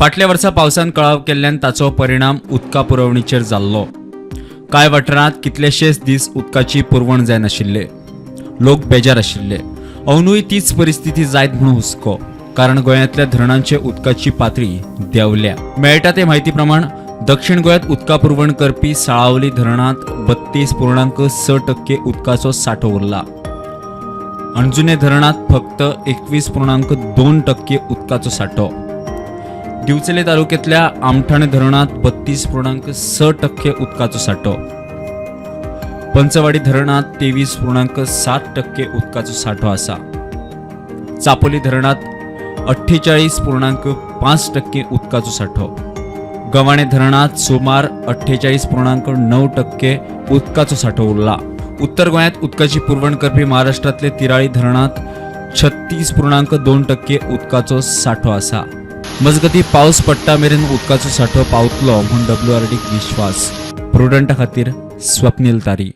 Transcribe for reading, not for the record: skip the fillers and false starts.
फाटल्या वर्सा पावसान कळाव केल्ल्यान ताचो परिणाम उदका पुरवणीचेर जाल्लो। कांय वाठारांत कितलेशेच दीस उदकाची पुरवण जाय नाशिल्ले। लोक बेजार आशिल्ले। अंदूय तीच परिस्थिती जायत म्हणून हुस्को, कारण गोंयांतल्या धरणांचे उदकाची पातळी देंवल्या। मेळटा ते म्हायती प्रमाण दक्षिण गोंयांत उदका पुरवण करपी साळावली धरणांत 32.6% उदकाचो सांठो उरला। अंजुने धरणांत फक्त 21.2% उदकाचो सांठो। दिवचले तालुक्यातल्या आमठाणे धरणांत 32.6% उदकाचो सांठो। पंचवाडी धरणांत 23.7% उदकाचो सांठो आसा। चापोली धरणांत 48.5% उदकाचो सांठो। गव्हाणे धरणांत सुमार 48.9% उदकाचो सांठो उरला। उत्तर गोंयांत उदकाची पुरवण करपी महाराष्ट्रातले तिराळी धरणांत 36.2% उदकाचो सांठो आसा। मजगती पावस पडटा मेरेन उदकाचो सांठो पावतलो म्हूण WRDक विश्वास। प्रुडंटा खातीर स्वप्नील तारी।